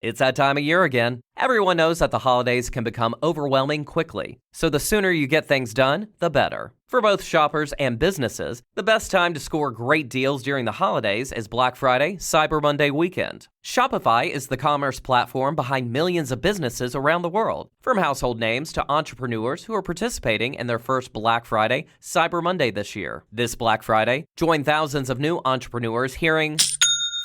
It's that time of year again. Everyone knows that the holidays can become overwhelming quickly, so the sooner you get things done, the better. For both shoppers and businesses, the best time to score great deals during the holidays is Black Friday, Cyber Monday weekend. Shopify is the commerce platform behind millions of businesses around the world, from household names to entrepreneurs who are participating in their first Black Friday, Cyber Monday this year. This Black Friday, join thousands of new entrepreneurs hearing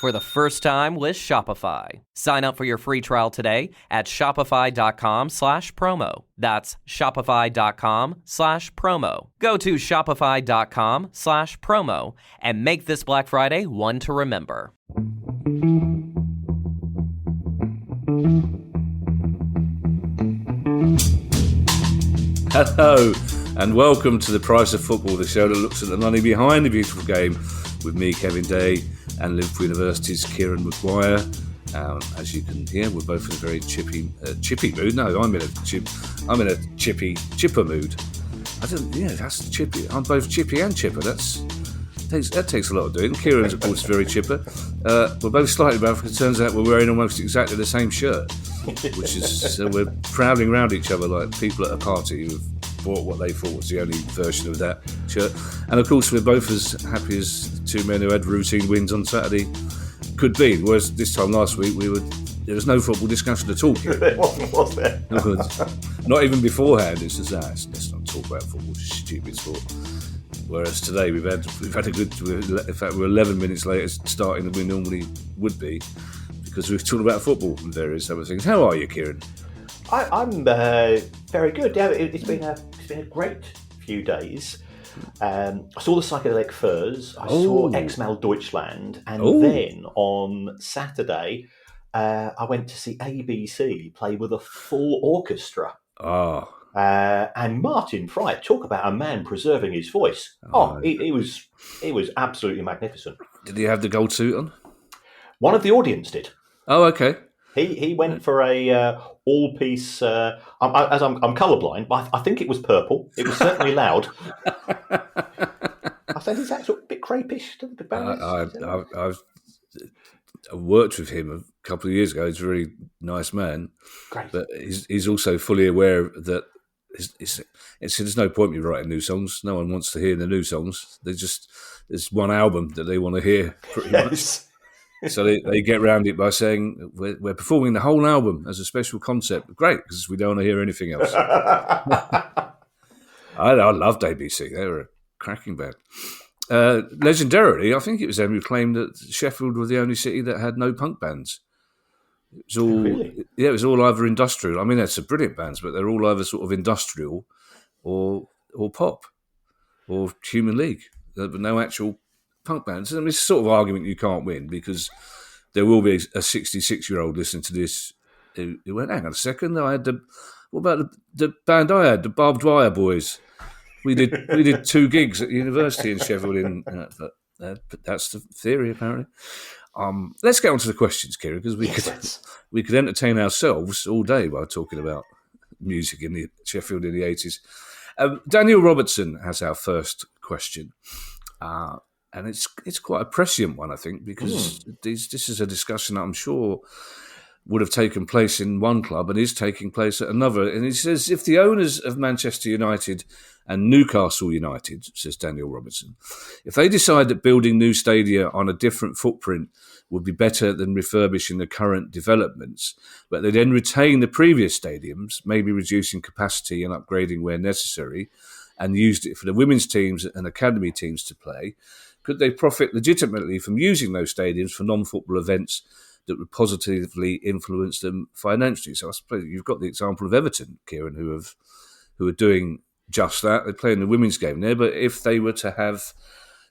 for the first time with Shopify. Sign up for your free trial today at shopify.com/promo. That's shopify.com/promo. Go to shopify.com/promo and make this Black Friday one to remember. Hello, and welcome to The Price of Football, the show that looks at the money behind the beautiful game with me, Kevin Day, and Liverpool University's Kieran Maguire. As you can hear, we're both in a very chippy mood. No, I'm in a chipper mood. That's chippy. I'm both chippy and chipper. That takes a lot of doing. Kieran's, of course, very chipper. We're both slightly both. It turns out we're wearing almost exactly the same shirt, which is we're prowling around each other like people at a party who've bought what they thought was the only version of that shirt. And of course, we're both as happy as two men who had routine wins on Saturday could be. Whereas this time last week, there was no football discussion at all. Was there? Not even beforehand. It's just let's not talk about football. Stupid sport. Whereas today we've had a good. In fact, we're 11 minutes later starting than we normally would be because we're talking about football and various other things. How are you, Kieran? I'm very good. Yeah, it's been a great few days. I saw the Psychedelic Furs. I saw Exmal Deutschland, and then on Saturday, I went to see ABC play with a full orchestra. And Martin Fry, talk about a man preserving his voice. It was absolutely magnificent. Did he have the gold suit on? One of the audience did. Oh, okay. He went for a all-piece. I'm colourblind, but I think it was purple. It was certainly loud. I said, "Is that sort of a bit crepish to the band?" I've worked with him a couple of years ago. He's a really nice man. Great, but he's also fully aware that there's no point in me writing new songs. No one wants to hear the new songs. There's one album that they want to hear pretty much. So they get around it by saying, we're performing the whole album as a special concept. Great, because we don't want to hear anything else. I loved ABC. They were a cracking band. Legendarily, I think it was them who claimed that Sheffield were the only city that had no punk bands. It was all, really? Yeah, it was all either industrial. I mean, they're some brilliant bands, but they're all either sort of industrial or pop or Human League. But no actual punk bands. I mean, it's a sort of argument you can't win because there will be a 66-year-old listening to this who went, hang on a second, what about the band I had, the Barbed Wire Boys? We did 2 gigs at university in Sheffield. That's the theory, apparently. Let's get on to the questions, Kieran, because we could entertain ourselves all day by talking about music in the Sheffield in the 80s. Daniel Robertson has our first question. And it's quite a prescient one, I think, because this is a discussion that I'm sure would have taken place in one club and is taking place at another. And he says, if the owners of Manchester United and Newcastle United, says Daniel Robertson, if they decide that building new stadia on a different footprint would be better than refurbishing the current developments, but they then retain the previous stadiums, maybe reducing capacity and upgrading where necessary, and used it for the women's teams and academy teams to play, could they profit legitimately from using those stadiums for non-football events that would positively influence them financially? So I suppose you've got the example of Everton, Kieran, who are doing just that. They're playing the women's game there, but if they were to have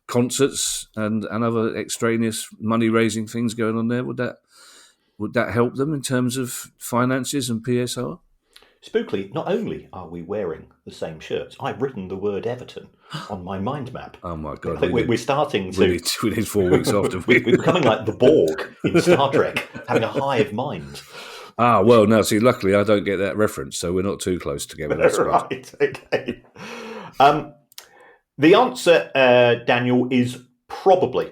concerts and other extraneous money-raising things going on there, would that help them in terms of finances and PSR? Spookily, not only are we wearing the same shirts, I've written the word Everton on my mind map. Oh my God. I think we're starting to... We need 4 weeks after. We're becoming like the Borg in Star Trek, having a hive mind. Well, no, see, luckily I don't get that reference, so we're not too close together. That's right, okay. The answer, Daniel, is probably.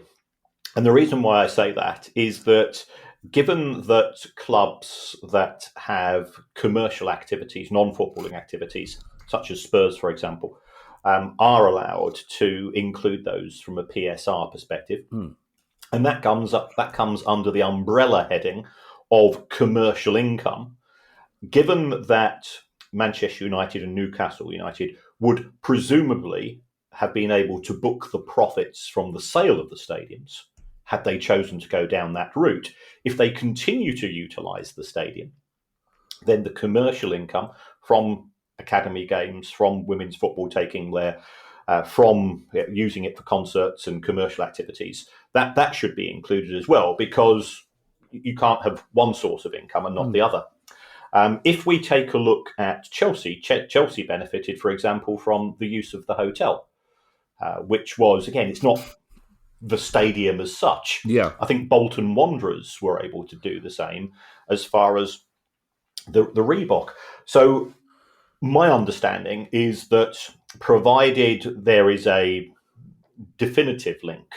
And the reason why I say that is that given that clubs that have commercial activities, non-footballing activities, such as Spurs, for example, are allowed to include those from a PSR perspective, and that comes under the umbrella heading of commercial income. Given that Manchester United and Newcastle United would presumably have been able to book the profits from the sale of the stadiums, had they chosen to go down that route, if they continue to utilise the stadium, then the commercial income from academy games, from women's football taking there, from using it for concerts and commercial activities, that should be included as well, because you can't have one source of income and not the other. If we take a look at Chelsea, Chelsea benefited, for example, from the use of the hotel, which was, again, it's not the stadium as such. Yeah. I think Bolton Wanderers were able to do the same as far as the Reebok. So my understanding is that provided there is a definitive link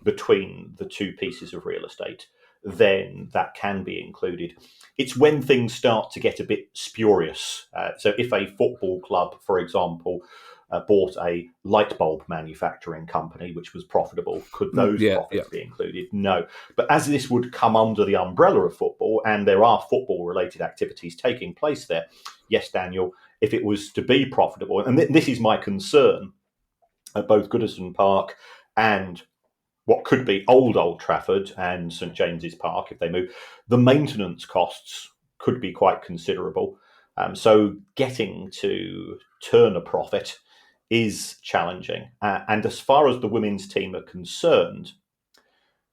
between the two pieces of real estate, then that can be included. It's when things start to get a bit spurious. So if a football club, for example, bought a light bulb manufacturing company, which was profitable, could those profits be included? No. But as this would come under the umbrella of football, and there are football-related activities taking place there, yes, Daniel, if it was to be profitable, and this is my concern at both Goodison Park and what could be Old Trafford and St James's Park, if they move, the maintenance costs could be quite considerable. So getting to turn a profit is challenging. And as far as the women's team are concerned,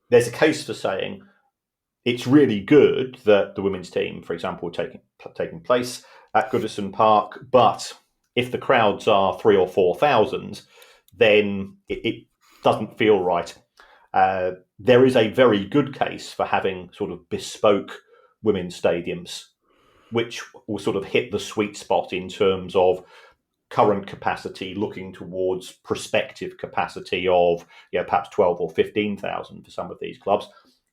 there's a case for saying it's really good that the women's team, for example, taking place at Goodison Park, but if the crowds are 3,000 or 4,000, then it doesn't feel right. There is a very good case for having sort of bespoke women's stadiums, which will sort of hit the sweet spot in terms of current capacity, looking towards prospective capacity of perhaps 12 or 15,000 for some of these clubs.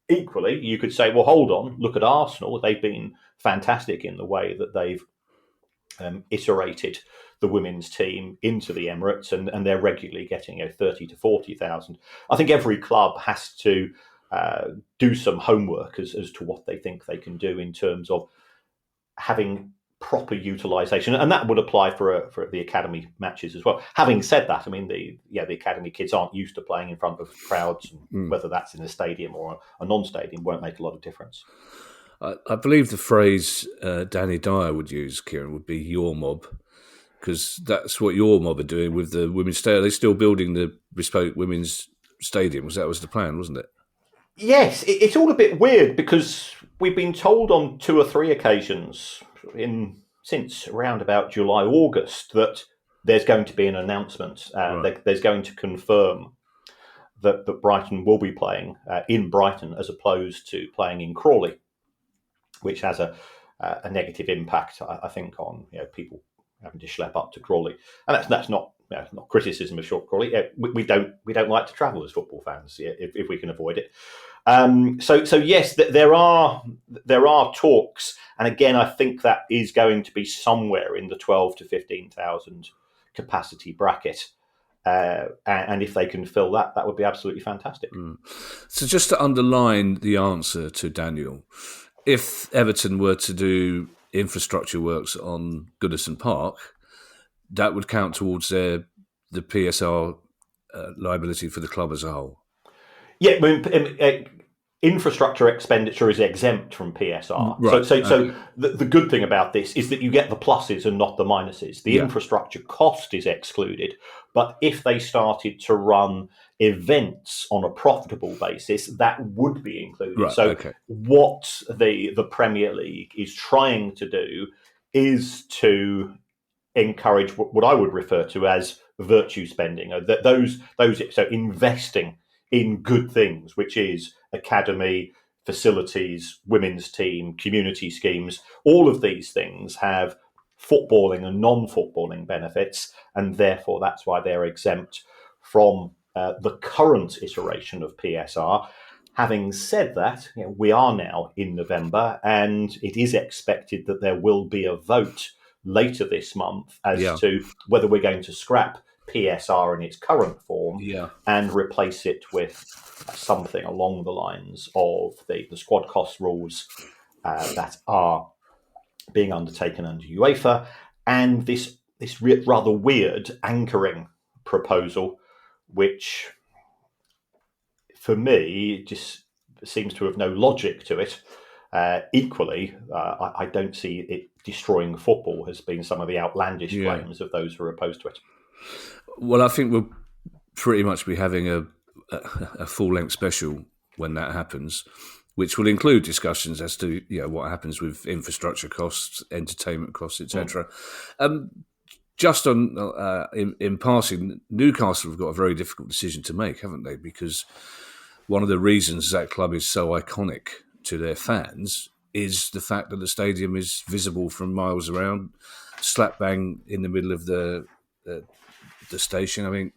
Equally, you could say, well, hold on, look at Arsenal. They've been fantastic in the way that they've iterated the women's team into the Emirates, and they're regularly getting 30 to 40,000. I think every club has to do some homework as to what they think they can do in terms of having proper utilisation, and that would apply for the academy matches as well. Having said that, I mean the academy kids aren't used to playing in front of crowds, and whether that's in a stadium or a non-stadium won't make a lot of difference. I believe the phrase Danny Dyer would use, Kieran, would be your mob, because that's what your mob are doing with the women's stadium. They're still building the bespoke women's stadiums. That was the plan, wasn't it? Yes, it's all a bit weird because we've been told on 2 or 3 occasions since around about July, August, that there's going to be an announcement. There's going to confirm that Brighton will be playing in Brighton as opposed to playing in Crawley, which has a negative impact, I think, on people having to schlep up to Crawley, and that's not not criticism of short Crawley. We don't like to travel as football fans if we can avoid it. So yes, there are talks, and again, I think that is going to be somewhere in the 12 to 15,000 capacity bracket. And if they can fill that would be absolutely fantastic. So just to underline the answer to Daniel, if Everton were to do infrastructure works on Goodison Park, that would count towards the PSR liability for the club as a whole. Yeah, infrastructure expenditure is exempt from PSR. Right. So the good thing about this is that you get the pluses and not the minuses. The infrastructure cost is excluded, but if they started to run events on a profitable basis, that would be included. Right, what the Premier League is trying to do is to encourage what I would refer to as virtue spending. So investing in good things, which is academy, facilities, women's team, community schemes. All of these things have footballing and non-footballing benefits, and therefore that's why they're exempt from the current iteration of PSR. Having said that, we are now in November, and it is expected that there will be a vote later this month as to whether we're going to scrap PSR in its current form and replace it with something along the lines of the squad cost rules that are being undertaken under UEFA, and this rather weird anchoring proposal, which for me just seems to have no logic to it. Equally, I don't see it destroying football has been some of the outlandish claims of those who are opposed to it. Well, I think we'll pretty much be having a full-length special when that happens, which will include discussions as to what happens with infrastructure costs, entertainment costs, etc. Just on in passing, Newcastle have got a very difficult decision to make, haven't they? Because one of the reasons that club is so iconic to their fans is the fact that the stadium is visible from miles around, slap bang in the middle of the station. I mean,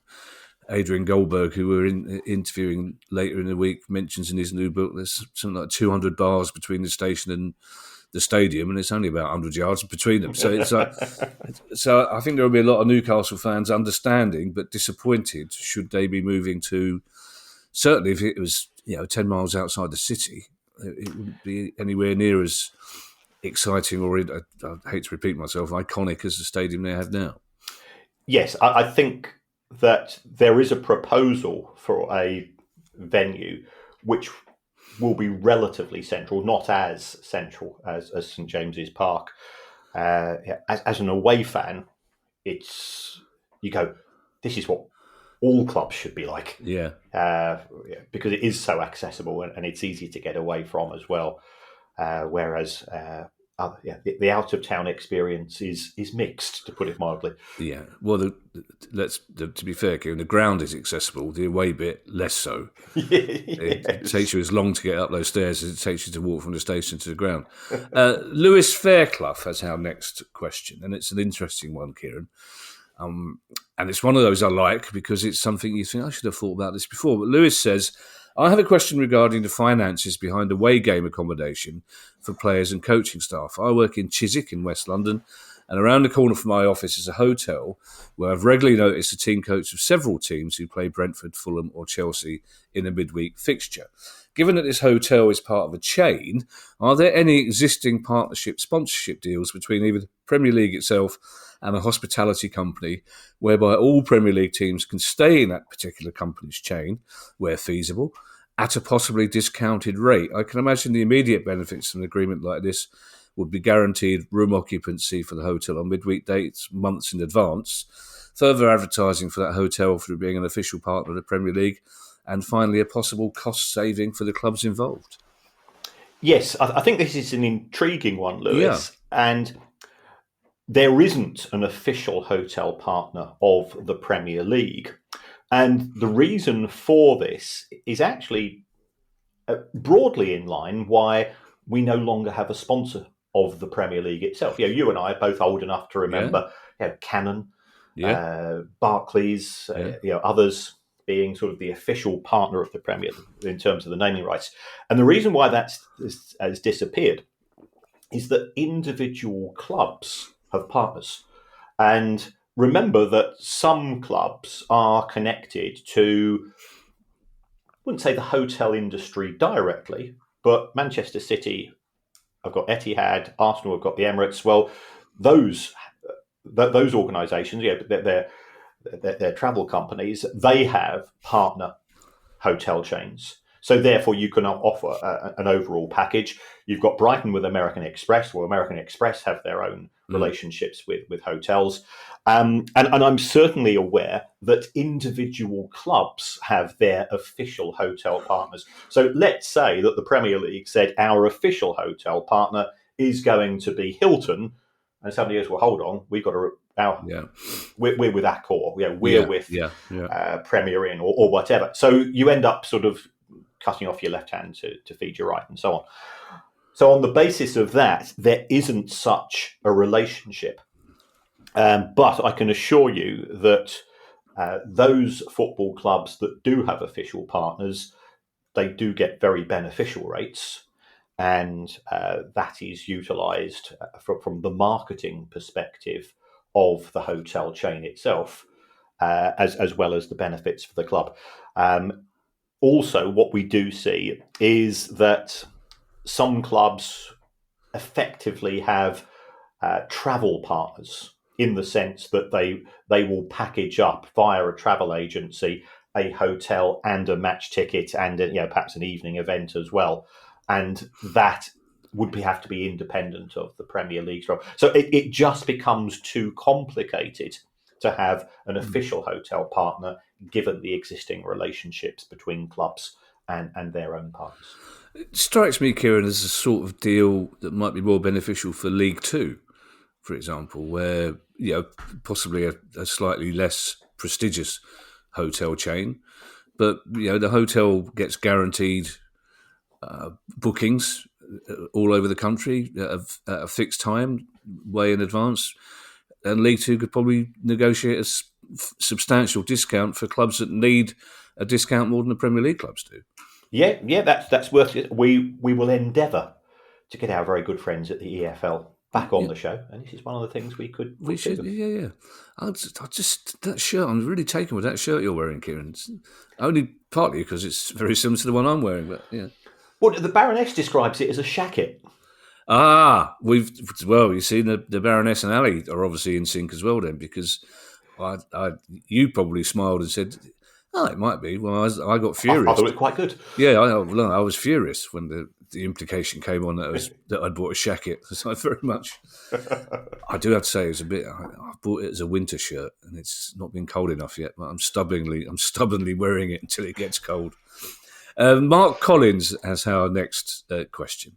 Adrian Goldberg, who we're interviewing later in the week, mentions in his new book there's something like 200 bars between the station and the stadium, and it's only about 100 yards between them. So it's like, so I think there will be a lot of Newcastle fans understanding but disappointed should they be moving to. Certainly, if it was 10 miles outside the city, it wouldn't be anywhere near as exciting or, I hate to repeat myself, iconic as the stadium they have now. Yes, I think that there is a proposal for a venue which will be relatively central, not as central as St James's Park. As an away fan, you go, this is what all clubs should be like. Because it is so accessible and it's easy to get away from as well. Whereas the out of town experience is mixed, to put it mildly. Yeah, well, to be fair, Kieran, the ground is accessible. The away bit less so. It takes you as long to get up those stairs as it takes you to walk from the station to the ground. Lewis Fairclough has our next question, and it's an interesting one, Kieran. And it's one of those I like because it's something you think, I should have thought about this before. But Lewis says, I have a question regarding the finances behind away game accommodation for players and coaching staff. I work in Chiswick in West London, and around the corner from my office is a hotel where I've regularly noticed a team coach of several teams who play Brentford, Fulham or Chelsea in a midweek fixture. Given that this hotel is part of a chain, are there any existing partnership sponsorship deals between either the Premier League itself and a hospitality company whereby all Premier League teams can stay in that particular company's chain, where feasible, at a possibly discounted rate? I can imagine the immediate benefits of an agreement like this would be guaranteed room occupancy for the hotel on midweek dates months in advance, further advertising for that hotel through being an official partner of the Premier League, and finally a possible cost saving for the clubs involved. Yes, I think this is an intriguing one, Lewis. And there isn't an official hotel partner of the Premier League. And the reason for this is actually broadly in line why we no longer have a sponsor of the Premier League itself. You and I are both old enough to remember Canon, Barclays, others being sort of the official partner of the Premier in terms of the naming rights. And the reason why that has disappeared is that individual clubs have partners. And remember that some clubs are connected to, I wouldn't say the hotel industry directly, but Manchester City have got Etihad, Arsenal have got the Emirates. Well, those organisations, they're travel companies, they have partner hotel chains. So therefore, you can offer an overall package. You've got Brighton with American Express. Well, American Express have their own relationships with hotels. And I'm certainly aware that individual clubs have their official hotel partners. So let's say that the Premier League said our official hotel partner is going to be Hilton. And somebody goes, well, hold on, we've got we're with Accor, we're with Premier Inn or whatever. So you end up sort of cutting off your left hand to feed your right and so on. So on the basis of that, there isn't such a relationship. But I can assure you that those football clubs that do have official partners they do get very beneficial rates, and that is utilised from the marketing perspective of the hotel chain itself, as well as the benefits for the club. Also, what we do see is that some clubs effectively have travel partners, in the sense that they will package up via a travel agency a hotel and a match ticket and perhaps an evening event as well, and that would have to be independent of the Premier League's role. So it just becomes too complicated to have an official hotel partner, given the existing relationships between clubs and their own partners. It strikes me, Kieran, as a sort of deal that might be more beneficial for League Two, for example, where possibly a slightly less prestigious hotel chain, but the hotel gets guaranteed bookings all over the country at a fixed time, way in advance, and League Two could probably negotiate a substantial discount for clubs that need a discount more than the Premier League clubs do. Yeah, that's worth it. We will endeavour to get our very good friends at the EFL back on the show, and this is one of the things we should. Yeah. I just that shirt. I'm really taken with that shirt you're wearing, Kieran. It's only partly because it's very similar to the one I'm wearing, but yeah. Well, the Baroness describes it as a shacket. You see, the Baroness and Ali are obviously in sync as well then, because you probably smiled and said, "Oh, it might be." Well, I got furious. I thought it was quite good. Yeah, I was furious when the implication came on that I'd bought a shacket. So very much. I do have to say, it's a bit. I bought it as a winter shirt, and it's not been cold enough yet. But I'm stubbornly wearing it until it gets cold. Mark Collins has our next question,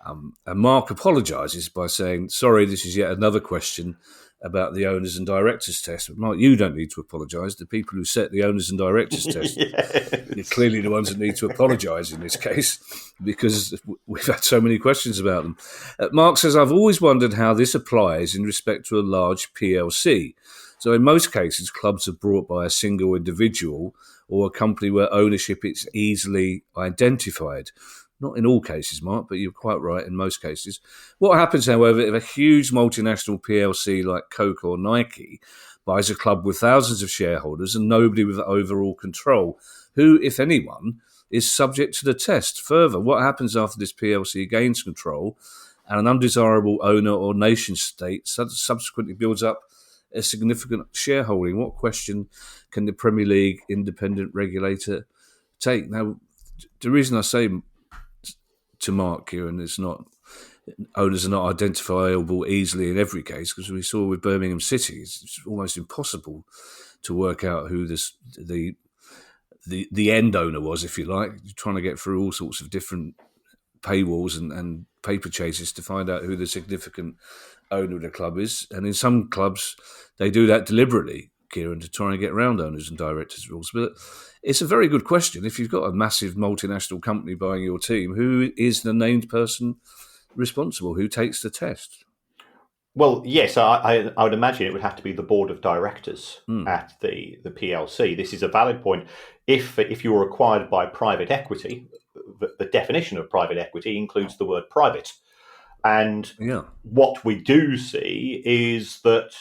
and Mark apologises by saying, "Sorry, this is yet another question about the owners and directors test." But Mark, you don't need to apologise. The people who set the owners and directors test, you're clearly the ones that need to apologise in this case, because we've had so many questions about them. Mark says, "I've always wondered how this applies in respect to a large PLC. So in most cases, clubs are brought by a single individual or a company where ownership is easily identified. Not in all cases, Mark, but you're quite right in most cases. What happens, however, if a huge multinational PLC like Coke or Nike buys a club with thousands of shareholders and nobody with overall control? Who, if anyone, is subject to the test? Further, what happens after this PLC gains control and an undesirable owner or nation state subsequently builds up a significant shareholding? What question can the Premier League independent regulator take?" Now, the reason I say to Mark, Kieran, owners are not identifiable easily in every case, because we saw with Birmingham City, it's almost impossible to work out who the end owner was, if you like. You're trying to get through all sorts of different paywalls and paper chases to find out who the significant owner of the club is. And in some clubs, they do that deliberately, Kieran, to try and get around owners and directors rules. But it's a very good question. If you've got a massive multinational company buying your team, who is the named person responsible? Who takes the test? Well, yes, I would imagine it would have to be the board of directors at the PLC. This is a valid point. If you're acquired by private equity, the definition of private equity includes the word private. And what we do see is that,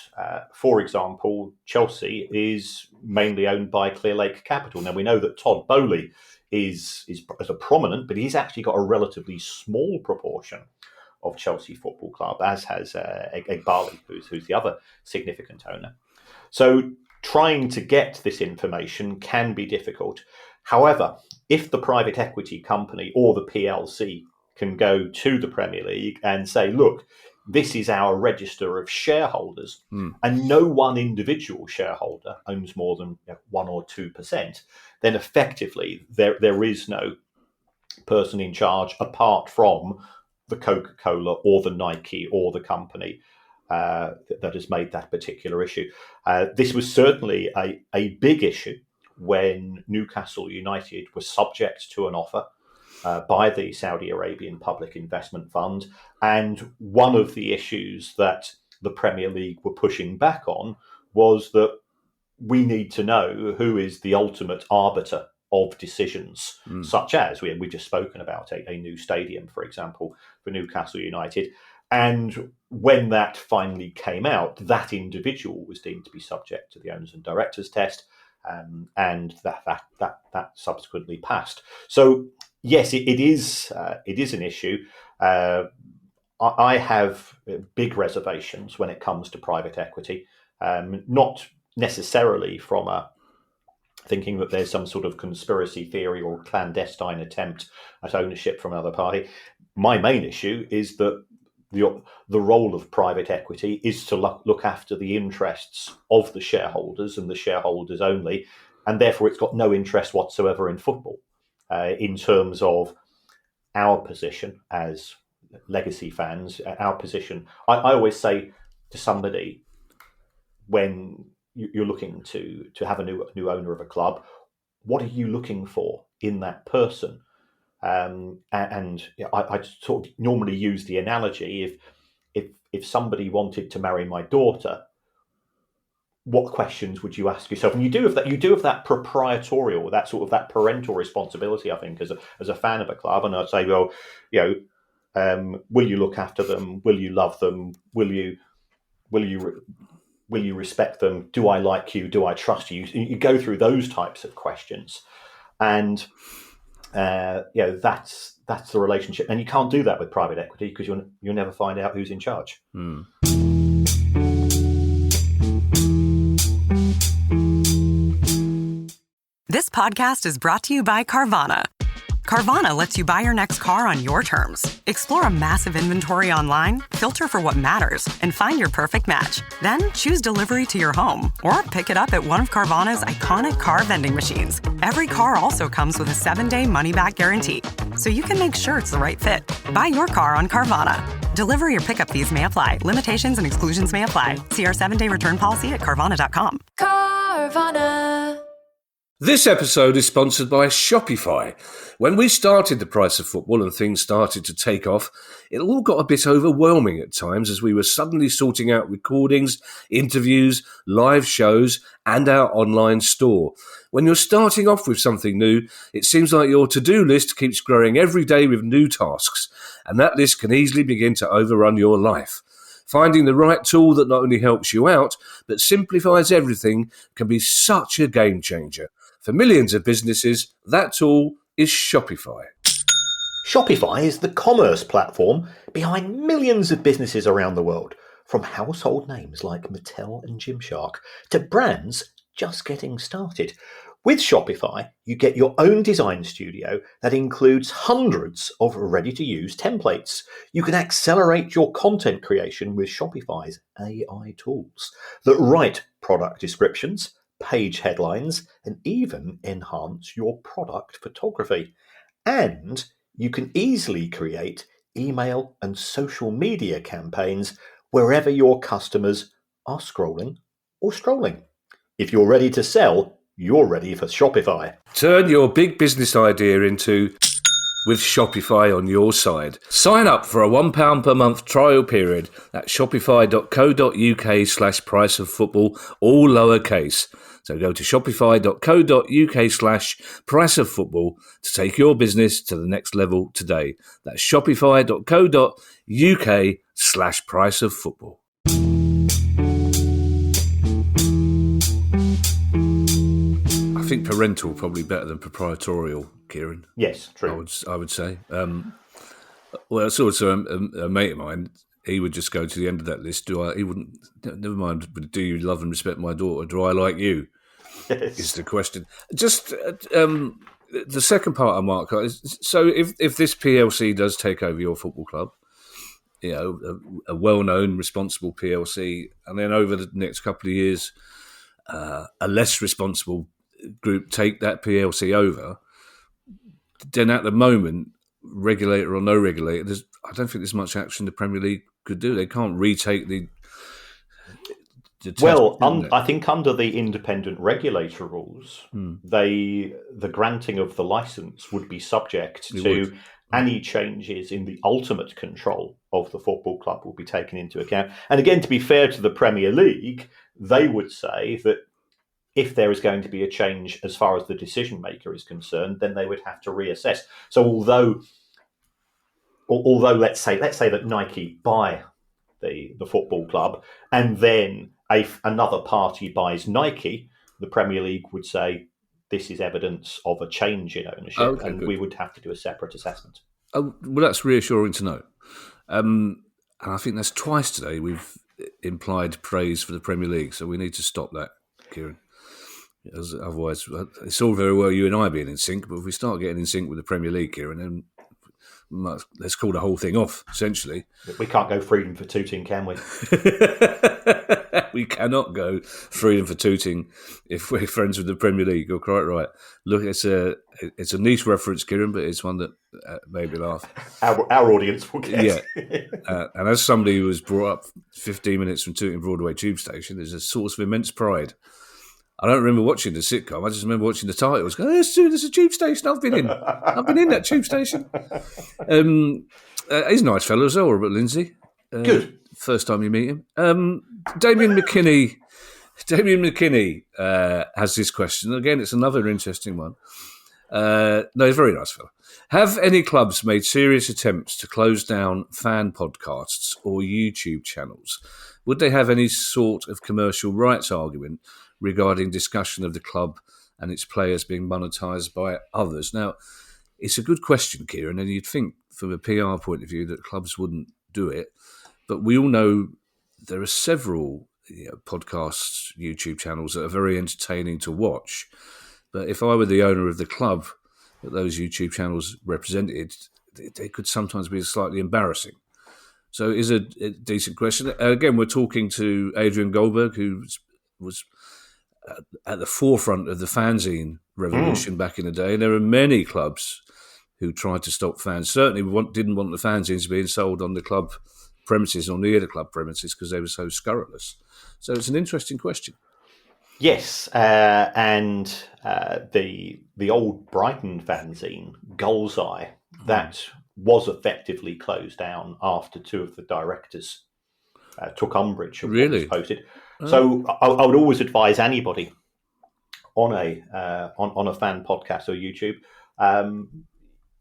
for example, Chelsea is mainly owned by Clearlake Capital. Now, we know that Todd Boehly is a prominent, but he's actually got a relatively small proportion of Chelsea Football Club, as has Egbali, who's the other significant owner. So trying to get this information can be difficult. However, if the private equity company or the PLC can go to the Premier League and say, look, this is our register of shareholders, and no one individual shareholder owns more than 1 or 2%, then effectively there is no person in charge apart from the Coca-Cola or the Nike or the company that has made that particular issue. This was certainly a big issue when Newcastle United was subject to an offer by the Saudi Arabian Public Investment Fund. And one of the issues that the Premier League were pushing back on was that we need to know who is the ultimate arbiter of decisions, such as we've just spoken about a new stadium, for example, for Newcastle United. And when that finally came out, that individual was deemed to be subject to the owners and directors test, and that subsequently passed. So yes, it is an issue. I have big reservations when it comes to private equity, not necessarily from thinking that there's some sort of conspiracy theory or clandestine attempt at ownership from another party. My main issue is that the role of private equity is to look after the interests of the shareholders and the shareholders only, and therefore it's got no interest whatsoever in football. In terms of our position as legacy fans, our position, I always say to somebody when you're looking to have a new owner of a club, what are you looking for in that person? And I sort of normally use the analogy: if somebody wanted to marry my daughter, what questions would you ask yourself? And you do have that proprietorial, that parental responsibility, I think, as a fan of a club. And I'd say, well, will you look after them? Will you love them? Will you respect them? Do I like you? Do I trust you? You go through those types of questions, and that's the relationship. And you can't do that with private equity because you'll never find out who's in charge. This podcast is brought to you by Carvana. Carvana lets you buy your next car on your terms. Explore a massive inventory online, filter for what matters, and find your perfect match. Then choose delivery to your home or pick it up at one of Carvana's iconic car vending machines. Every car also comes with a 7-day money-back guarantee, so you can make sure it's the right fit. Buy your car on Carvana. Delivery or pickup fees may apply. Limitations and exclusions may apply. See our 7-day return policy at Carvana.com. Carvana. This episode is sponsored by Shopify. When we started The Price of Football and things started to take off, it all got a bit overwhelming at times as we were suddenly sorting out recordings, interviews, live shows, and our online store. When you're starting off with something new, it seems like your to-do list keeps growing every day with new tasks, and that list can easily begin to overrun your life. Finding the right tool that not only helps you out, but simplifies everything can be such a game changer. For millions of businesses, that tool is Shopify. Shopify is the commerce platform behind millions of businesses around the world, from household names like Mattel and Gymshark to brands just getting started. With Shopify, you get your own design studio that includes hundreds of ready-to-use templates. You can accelerate your content creation with Shopify's AI tools that write product descriptions, page headlines, and even enhance your product photography. And you can easily create email and social media campaigns wherever your customers are scrolling or strolling. If you're ready to sell, you're ready for Shopify. Turn your big business idea into with Shopify on your side. Sign up for a £1 per month trial period at shopify.co.uk/priceoffootball, all lowercase. So go to shopify.co.uk/priceoffootball to take your business to the next level today. That's shopify.co.uk/priceoffootball. I think parental probably better than proprietorial, Kieran. Yes, true. I would say. Well, it's also a mate of mine. He would just go to the end of that list. He wouldn't. Never mind. But do you love and respect my daughter? Do I like you? Yes. Is the question. Just the second part of Mark. So if this PLC does take over your football club, a well-known, responsible PLC, and then over the next couple of years, a less responsible group take that PLC over, then at the moment, regulator or no regulator, I don't think there's much action the Premier League could do. They can't retake the test, I think under the independent regulator rules, the granting of the licence would be subject to any changes in the ultimate control of the football club will be taken into account. And again, to be fair to the Premier League, they would say that if there is going to be a change as far as the decision maker is concerned, then they would have to reassess. So although let's say that Nike buy the football club and then another party buys Nike, the Premier League would say this is evidence of a change in ownership, and we would have to do a separate assessment. Oh, well, that's reassuring to know. And I think that's twice today we've implied praise for the Premier League, so we need to stop that, Kieran. Otherwise, it's all very well you and I being in sync, but if we start getting in sync with the Premier League, Kieran, then let's call the whole thing off, essentially. We can't go freedom for tooting, can we? We cannot go freedom for tooting if we're friends with the Premier League. You're quite right. Look, it's a niche reference, Kieran, but it's one that made me laugh. Our audience will get. Yeah. And as somebody who was brought up 15 minutes from Tooting Broadway Tube Station, there's a source of immense pride. I don't remember watching the sitcom. I just remember watching the titles. Going, there's a tube station I've been in. I've been in that tube station. He's a nice fellow as well, Robert Lindsay. Good. First time you meet him. Damien McKinney has this question. Again, it's another interesting one. No, he's a very nice fellow. Have any clubs made serious attempts to close down fan podcasts or YouTube channels? Would they have any sort of commercial rights argument regarding discussion of the club and its players being monetised by others? Now, it's a good question, Kieran, and you'd think from a PR point of view that clubs wouldn't do it. But we all know there are several podcasts, YouTube channels that are very entertaining to watch. But if I were the owner of the club that those YouTube channels represented, they could sometimes be slightly embarrassing. So it is a decent question. Again, we're talking to Adrian Goldberg, who was at the forefront of the fanzine revolution back in the day. And there are many clubs who tried to stop fans. Certainly didn't want the fanzines being sold on the club premises or near the club premises because they were so scurrilous. So it's an interesting question. Yes, and the old Brighton fanzine, Gullseye, that was effectively closed down after two of the directors took umbrage at what was posted. So I would always advise anybody on a fan podcast or YouTube,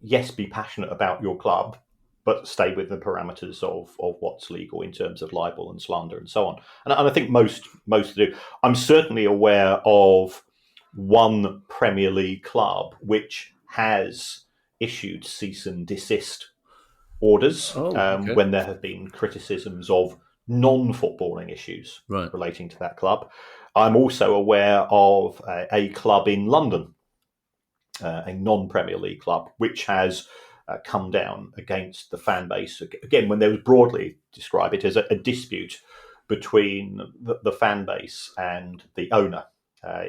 yes, be passionate about your club, but stay with the parameters of what's legal in terms of libel and slander and so on. And I think most do. I'm certainly aware of one Premier League club which has issued cease and desist orders when there have been criticisms of non-footballing issues relating to that club. I'm also aware of a club in London, a non-Premier League club, which has come down against the fan base. Again, when they would broadly describe it as a dispute between the fan base and the owner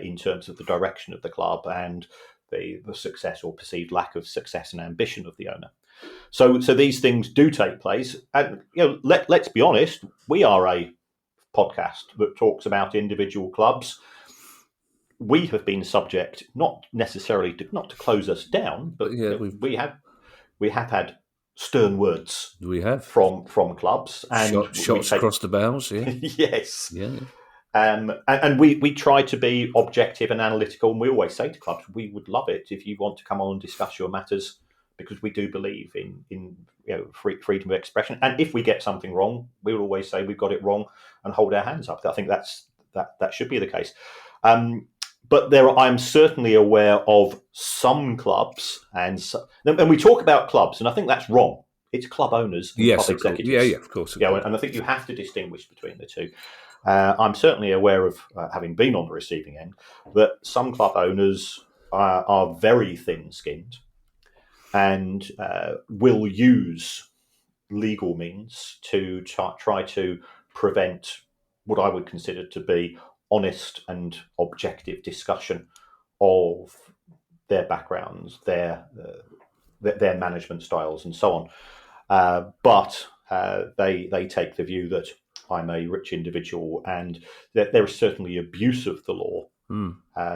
in terms of the direction of the club and the success or perceived lack of success and ambition of the owner. So these things do take place. And let's be honest, we are a podcast that talks about individual clubs. We have been subject, not necessarily not to close us down, but we have had stern words. We have from clubs and shots across the bows. Yeah, yes, yeah. And we try to be objective and analytical, and we always say to clubs, we would love it if you want to come on and discuss your matters, because we do believe in freedom of expression. And if we get something wrong, we will always say we've got it wrong and hold our hands up. I think that should be the case. But I'm certainly aware of some clubs, and we talk about clubs, and I think that's wrong. It's club owners and club executives. Yeah, of course. And I think you have to distinguish between the two. I'm certainly aware of, having been on the receiving end, that some club owners are very thin-skinned and will use legal means to try to prevent what I would consider to be honest and objective discussion of their backgrounds, their management styles, and so on. But they take the view that I'm a rich individual, and that there is certainly abuse of the law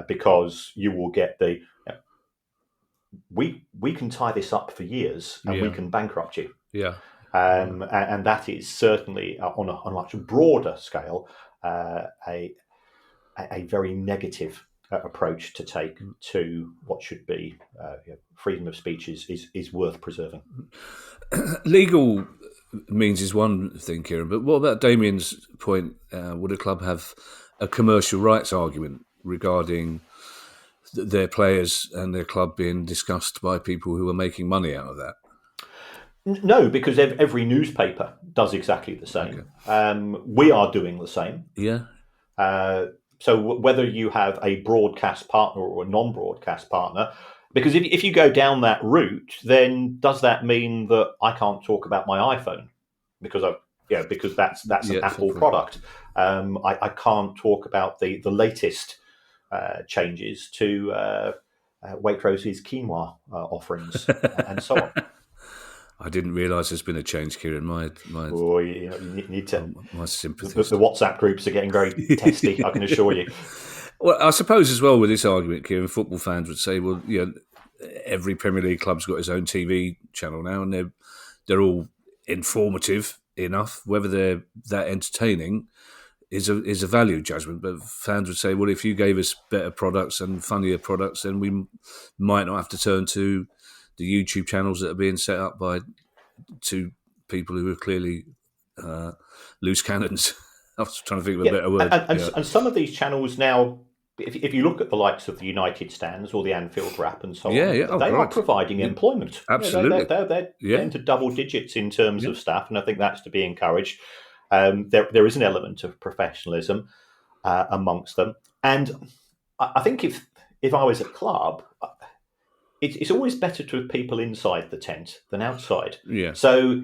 because you will get we can tie this up for years and we can bankrupt you. Yeah. And that is certainly on a much broader scale a very negative approach to take to what should be freedom of speech is worth preserving. Legal means is one thing, Kieran, but what about Damien's point? Would a club have a commercial rights argument regarding their players and their club being discussed by people who are making money out of that? No, because every newspaper does exactly the same. Okay. We are doing the same. Yeah. So whether you have a broadcast partner or a non-broadcast partner, because if you go down that route, then does that mean that I can't talk about my iPhone because that's an Apple product? I can't talk about the latest changes to Waitrose's quinoa offerings and so on. I didn't realise there's been a change, Kieran. You need to. My sympathies. The WhatsApp groups are getting very testy, I can assure you. Well, I suppose as well with this argument, Kieran, football fans would say, well, every Premier League club's got its own TV channel now, and they're all informative enough. Whether they're that entertaining is a value judgment. But fans would say, well, if you gave us better products and funnier products, then we might not have to turn to the YouTube channels that are being set up by two people who are clearly loose cannons. I was trying to think of a better word. And some of these channels now, if you look at the likes of the United Stands or the Anfield Wrap and so on, they are providing employment. Absolutely. They're into double digits in terms of staff, and I think that's to be encouraged. There is an element of professionalism amongst them. And I think if I was a club, it's always better to have people inside the tent than outside. Yeah. So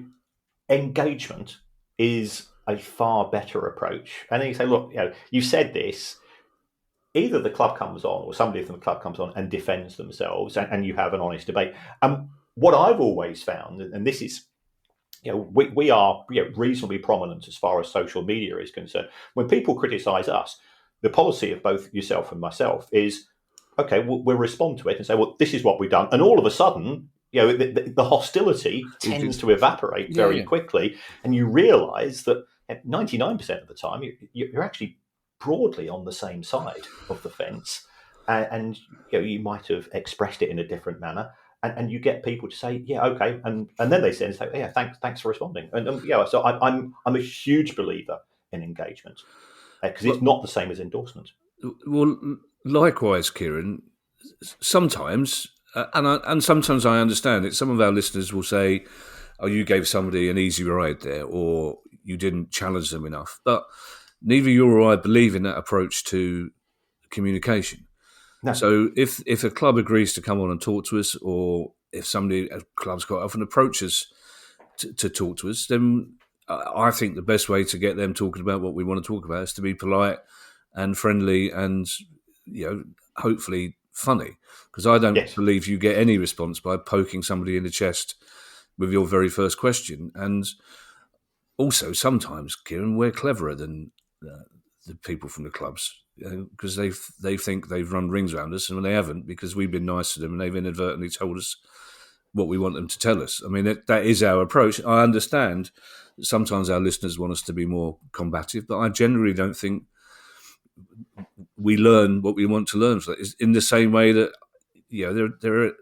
engagement is a far better approach. And then you say, look, you said this. Either the club comes on or somebody from the club comes on and defends themselves, and you have an honest debate. What I've always found, and this is, we are reasonably prominent as far as social media is concerned. When people criticise us, the policy of both yourself and myself is, okay, we'll respond to it and say, well, this is what we've done. And all of a sudden, the hostility tends to evaporate very quickly. And you realise that 99% of the time, you're actually broadly on the same side of the fence. And you might have expressed it in a different manner. And you get people to say, yeah, okay. And then they say, yeah, thanks for responding. And so I'm a huge believer in engagement because it's not the same as endorsement. Well, likewise, Kieran, sometimes, and sometimes I understand it, some of our listeners will say, oh, you gave somebody an easy ride there, or you didn't challenge them enough. But neither you or I believe in that approach to communication. No. So if a club agrees to come on and talk to us, or if a club's quite often approaches to talk to us, then I think the best way to get them talking about what we want to talk about is to be polite and friendly and, hopefully funny. Because I don't believe you get any response by poking somebody in the chest with your very first question. And also sometimes, Kieran, we're cleverer than the people from the clubs, because they think they've run rings around us, and when they haven't, because we've been nice to them and they've inadvertently told us what we want them to tell us. I mean, that is our approach. I understand that sometimes our listeners want us to be more combative, but I generally don't think we learn what we want to learn. So it's in the same way that there are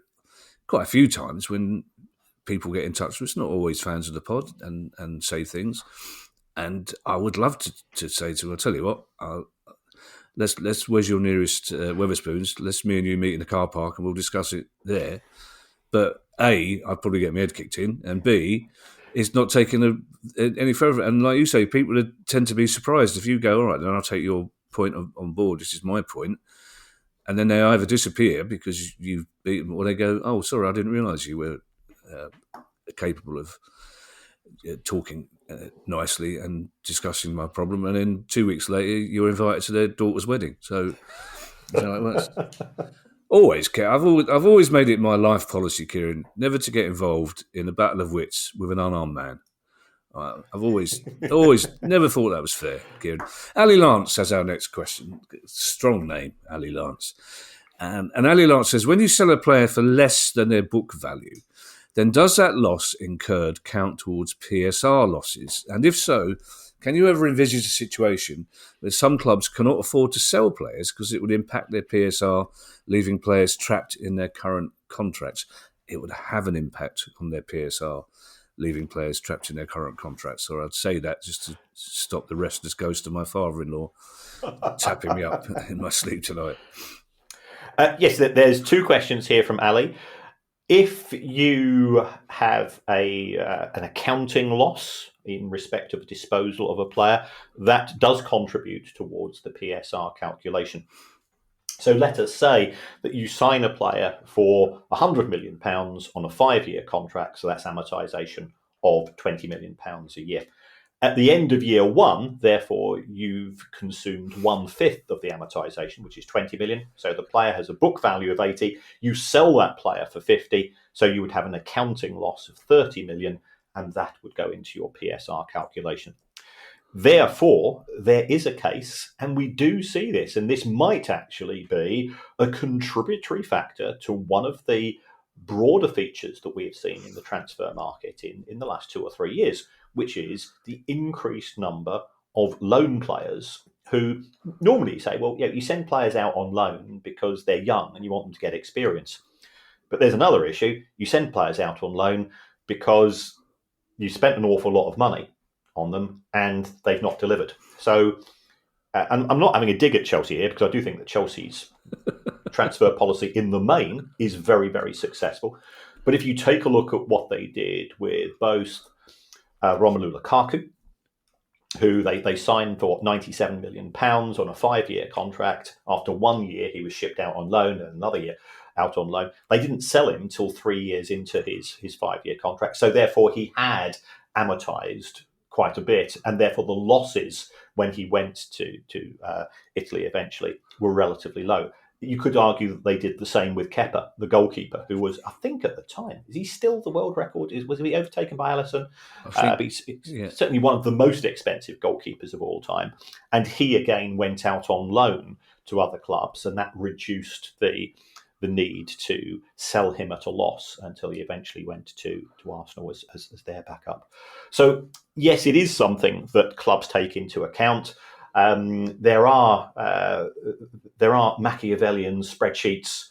quite a few times when people get in touch with us, not always fans of the pod, and say things. And I would love to say to them, I'll tell you what, where's your nearest Wetherspoons? Let's me and you meet in the car park and we'll discuss it there. But A, I'd probably get my head kicked in, and B, it's not taking any further. And like you say, people tend to be surprised if you go, all right, then I'll take your point on board. This is my point. And then they either disappear because you've beaten them, or they go, oh, sorry, I didn't realise you were capable of talking nicely and discussing my problem. And then 2 weeks later, you're invited to their daughter's wedding. So, always, I've always made it my life policy, Kieran, never to get involved in a battle of wits with an unarmed man. I've always never thought that was fair, Kieran. Ali Lance has our next question. Strong name, Ali Lance. And Ali Lance says, when you sell a player for less than their book value, then does that loss incurred count towards PSR losses? And if so, Can you ever envisage a situation where some clubs cannot afford to sell players because it would impact their PSR, leaving players trapped in their current contracts? It would have an impact on their PSR, leaving players trapped in their current contracts. Or I'd say that just to stop the restless ghost of my father-in-law tapping me up in my sleep tonight. Yes, there's two questions here from Ali. If you have an accounting loss in respect of disposal of a player, that does contribute towards the PSR calculation. So let us say that you sign a player for £100 million on a 5-year contract, so that's amortisation of £20 million a year. At the end of year one, therefore, you've consumed 1/5 of the amortisation, which is 20 million. So the player has a book value of 80. You sell that player for 50. So you would have an accounting loss of 30 million, and that would go into your PSR calculation. Therefore, there is a case, and we do see this, and this might actually be a contributory factor to one of the broader features that we have seen in the transfer market in the last 2 or 3 years, which is the increased number of loan players who normally say, well, you send players out on loan because they're young and you want them to get experience. But there's another issue. You send players out on loan because you spent an awful lot of money on them and they've not delivered. So and I'm not having a dig at Chelsea here because I do think that Chelsea's transfer policy in the main is very, very successful. But if you take a look at what they did with both Romelu Lukaku, who they signed for £97 million on a 5-year contract. After 1 year, he was shipped out on loan, and another year out on loan. They didn't sell him until 3 years into his 5-year contract. So therefore, he had amortised quite a bit, and therefore the losses when he went to Italy eventually were relatively low. You could argue that they did the same with Kepa, the goalkeeper, who was, I think at the time, is he still the world record? Was he overtaken by Alisson? He's certainly one of the most expensive goalkeepers of all time. And he again went out on loan to other clubs, and that reduced the need to sell him at a loss until he eventually went to Arsenal as their backup. So, yes, it is something that clubs take into account. There are Machiavellian spreadsheets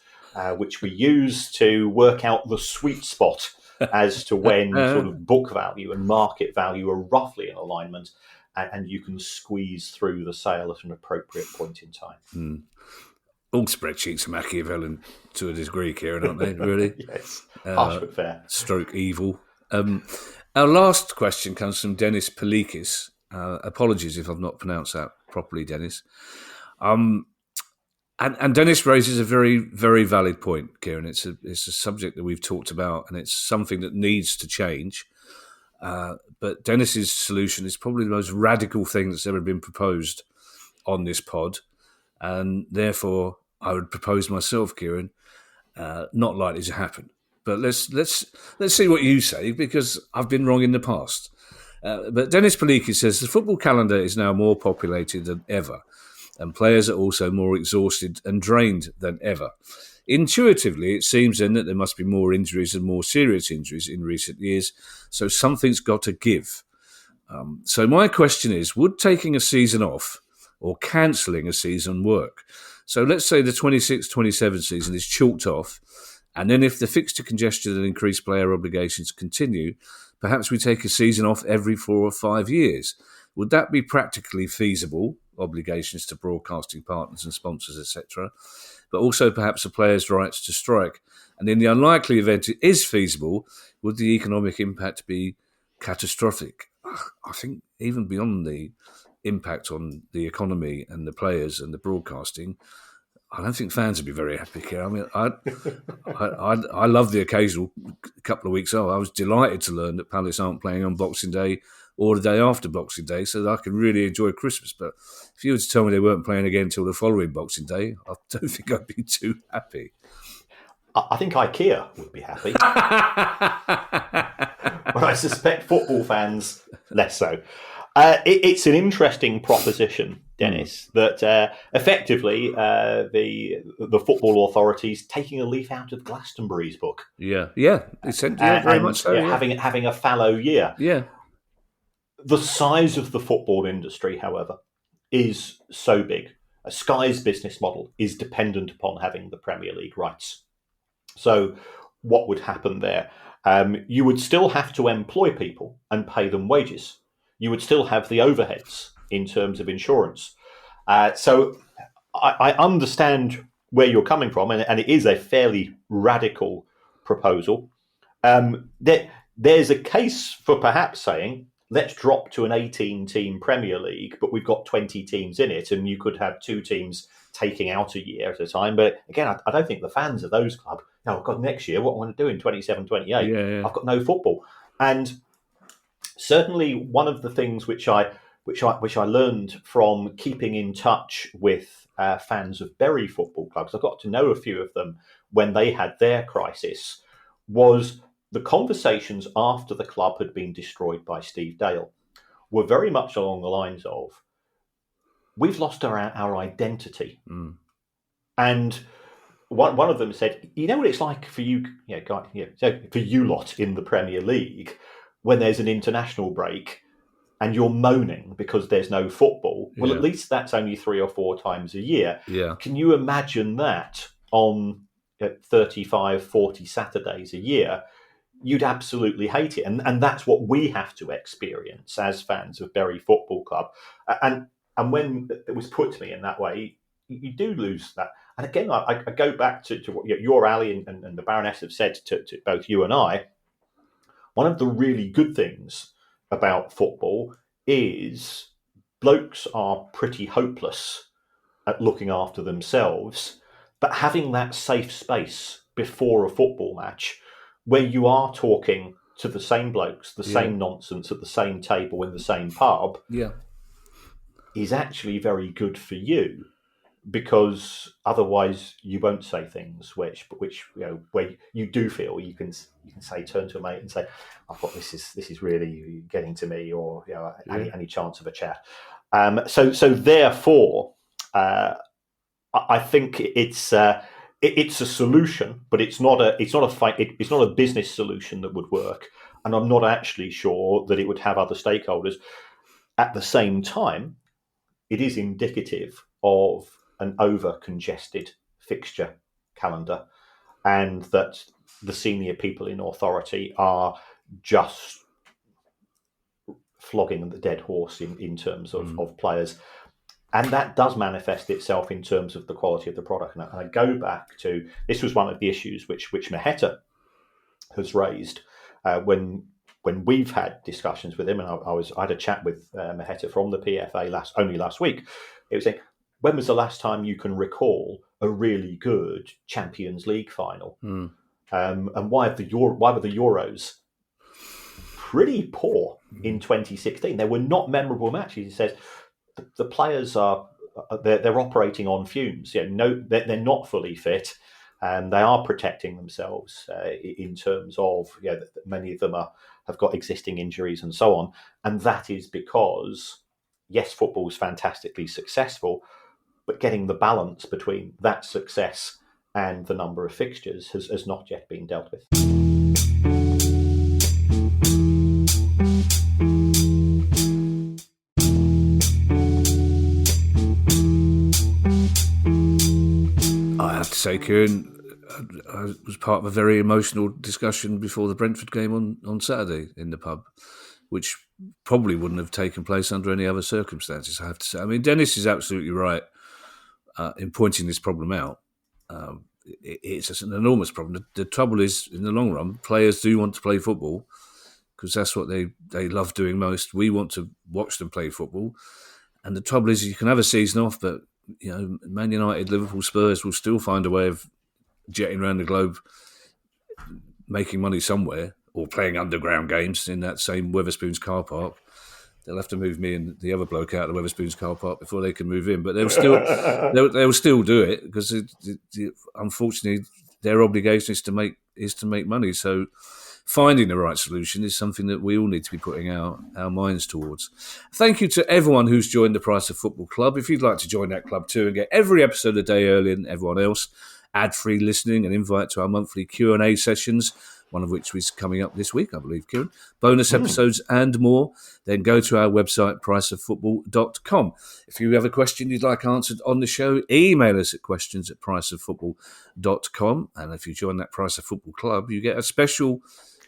which we use to work out the sweet spot as to when sort of book value and market value are roughly in alignment, and you can squeeze through the sale at an appropriate point in time. Mm. All spreadsheets are Machiavellian to a degree, Kieran, aren't they? Really? Yes, harsh but fair. Stroke evil. Our last question comes from Dennis Palikis. Apologies if I've not pronounced that properly, Dennis. And Dennis raises a very, very valid point, Kieran. It's a subject that we've talked about, and it's something that needs to change. But Dennis's solution is probably the most radical thing that's ever been proposed on this pod, and therefore I would propose myself, Kieran. Not likely to happen. But let's see what you say, because I've been wrong in the past. But Dennis Paliki says the football calendar is now more populated than ever, and players are also more exhausted and drained than ever. Intuitively, it seems then that there must be more injuries and more serious injuries in recent years, so something's got to give. So my question is, would taking a season off or cancelling a season work? So let's say the 26-27 season is chalked off, and then if the fixture congestion and increased player obligations continue, perhaps we take a season off every 4 or 5 years. Would that be practically feasible? Obligations to broadcasting partners and sponsors, etc., but also perhaps a player's rights to strike. And in the unlikely event it is feasible, would the economic impact be catastrophic? I think even beyond the impact on the economy and the players and the broadcasting, I don't think fans would be very happy here. I mean, I love the occasional couple of weeks off. I was delighted to learn that Palace aren't playing on Boxing Day or the day after Boxing Day, so that I can really enjoy Christmas. But if you were to tell me they weren't playing again until the following Boxing Day, I don't think I'd be too happy. I think IKEA would be happy. But I suspect football fans less so. It's an interesting proposition, Dennis, that effectively the football authorities taking a leaf out of Glastonbury's book. Yeah, very much so. Having a fallow year. Yeah. The size of the football industry, however, is so big. Sky's business model is dependent upon having the Premier League rights. So what would happen there? You would still have to employ people and pay them wages. You would still have the overheads in terms of insurance. So I understand where you're coming from, and it is a fairly radical proposal. There's a case for perhaps saying, let's drop to an 18-team Premier League, but we've got 20 teams in it, and you could have 2 teams taking out a year at a time. But again, I don't think the fans of those clubs, oh God, next year, what am I going to do in 27, 28? Yeah. I've got no football. And certainly one of the things which I learned from keeping in touch with fans of Bury Football Clubs, I got to know a few of them when they had their crisis, was the conversations after the club had been destroyed by Steve Dale were very much along the lines of, we've lost our identity. And one of them said, you know what it's like for you, for you lot in the Premier League, when there's an international break and you're moaning because there's no football. Well, at least that's only 3 or 4 times a year. Yeah. Can you imagine that on 35, 40 Saturdays a year? You'd absolutely hate it. And that's what we have to experience as fans of Bury Football Club. And when it was put to me in that way, you do lose that. And again, I go back to what your Ali and the Baroness have said to both you and I. One of the really good things about football is blokes are pretty hopeless at looking after themselves, but having that safe space before a football match where you are talking to the same blokes, the same nonsense at the same table in the same pub, is actually very good for you, because otherwise you won't say things which where you do feel you can say, turn to a mate and say, I've got this is really getting to me, or any chance of a chat. So therefore, I think it's a solution, but it's not a business solution that would work, and I'm not actually sure that it would have other stakeholders. At the same time, it is indicative of an over-congested fixture calendar, and that the senior people in authority are just flogging the dead horse in terms of players. And that does manifest itself in terms of the quality of the product. And I go back to, this was one of the issues which Maheta has raised when we've had discussions with him. And I had a chat with Maheta from the PFA only last week. It was saying, when was the last time you can recall a really good Champions League final? And why were the Euros pretty poor in 2016? They were not memorable matches. He says the players they're operating on fumes. They're not fully fit, and they are protecting themselves in terms of many of them have got existing injuries and so on. And that is because, yes, football is fantastically successful, but getting the balance between that success and the number of fixtures has not yet been dealt with. I have to say, Kieran, I was part of a very emotional discussion before the Brentford game on Saturday in the pub, which probably wouldn't have taken place under any other circumstances, I have to say. I mean, Dennis is absolutely right in pointing this problem out. It's an enormous problem. The trouble is, in the long run, players do want to play football because that's what they love doing most. We want to watch them play football. And the trouble is, you can have a season off, but Man United, Liverpool, Spurs will still find a way of jetting around the globe, making money somewhere, or playing underground games in that same Wetherspoons car park. They'll have to move me and the other bloke out of the Wetherspoons car park before they can move in, but they'll still do it because unfortunately their obligation is to make money. So finding the right solution is something that we all need to be putting our minds towards. Thank you to everyone who's joined the Price of Football Club. If you'd like to join that club too and get every episode a day earlier than everyone else, ad-free listening and invite to our monthly Q&A sessions, one of which is coming up this week, I believe, Kieran. Bonus episodes and more, then go to our website, priceoffootball.com. If you have a question you'd like answered on the show, email us at questions@priceoffootball.com. And if you join that Price of Football Club, you get a special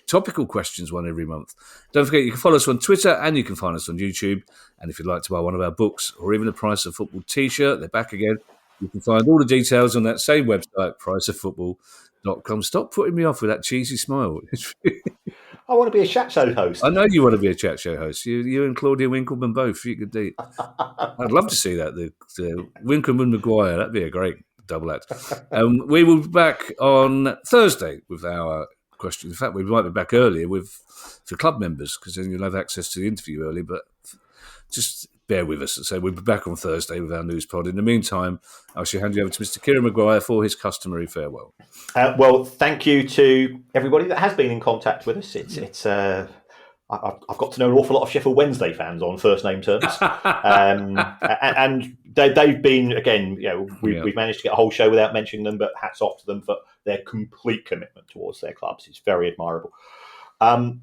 topical questions one every month. Don't forget, you can follow us on Twitter and you can find us on YouTube. And if you'd like to buy one of our books or even a Price of Football t-shirt, they're back again. You can find all the details on that same website, priceoffootball.com. Stop putting me off with that cheesy smile. I want to be a chat show host. I know you want to be a chat show host. You and Claudia Winkleman both. You could do. I'd love to see that. The Winkleman Maguire. That'd be a great double act. We will be back on Thursday with our questions. In fact, we might be back earlier for club members because then you'll have access to the interview early. But just bear with us. So we'll be back on Thursday with our news pod. In the meantime, I shall hand you over to Mr. Kieran Maguire for his customary farewell. Well, thank you to everybody that has been in contact with us. I've got to know an awful lot of Sheffield Wednesday fans on first name terms, and they've been again. We've managed to get a whole show without mentioning them, but hats off to them for their complete commitment towards their clubs. It's very admirable. A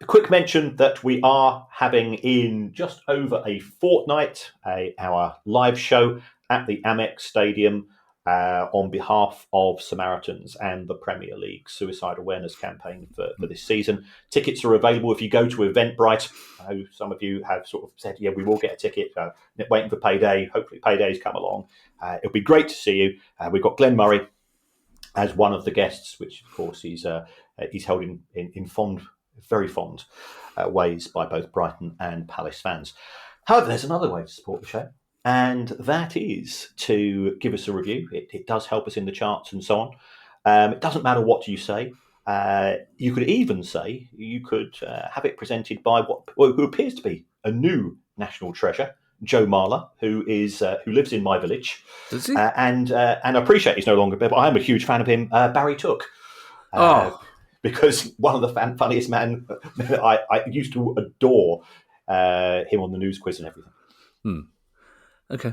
quick mention that we are having in just over a fortnight our live show at the Amex Stadium on behalf of Samaritans and the Premier League Suicide Awareness Campaign for this season. Tickets are available if you go to Eventbrite. I know some of you have sort of said, yeah, we will get a ticket, waiting for payday. Hopefully payday's come along. It'll be great to see you. We've got Glenn Murray as one of the guests, which of course he's held in very fond ways by both Brighton and Palace fans. However, there's another way to support the show, and that is to give us a review. It does help us in the charts and so on. It doesn't matter what you say. You could even say you could have it presented by who appears to be a new national treasure, Joe Marler, who lives in my village. Does he? And I appreciate he's no longer, but I am a huge fan of him, Barry Took. Because one of the funniest men, I used to adore him on the news quiz and everything. Okay.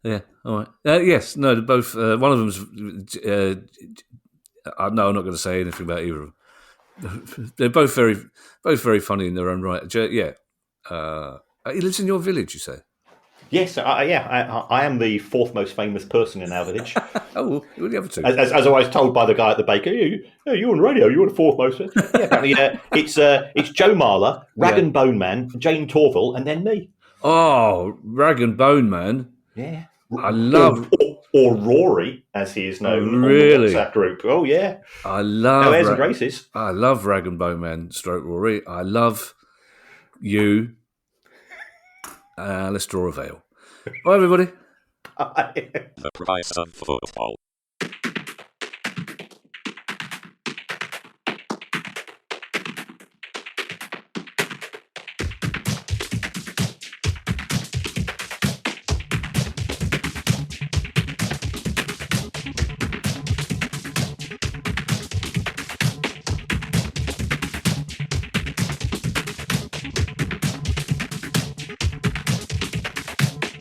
Yeah. All right. Yes. No. They're both. One of them's. No, I'm not going to say anything about either of them. They're both very funny in their own right. Yeah. He lives in your village, you say? Yes, I am the fourth most famous person in our village. Oh, who are the other two? As I was told by the guy at the baker, you're on radio, you're the fourth most. Yeah, apparently it's Joe Marler, Rag and Bone Man, Jane Torville, and then me. Oh, Rag and Bone Man. Yeah. I love... Or Rory, as he is known on the WhatsApp group. Oh, yeah. I love... No airs and graces. I love Rag and Bone Man, stroke Rory. I love you. Let's draw a veil. Bye, everybody. Bye. The Price of Football.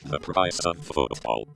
The Price of Football.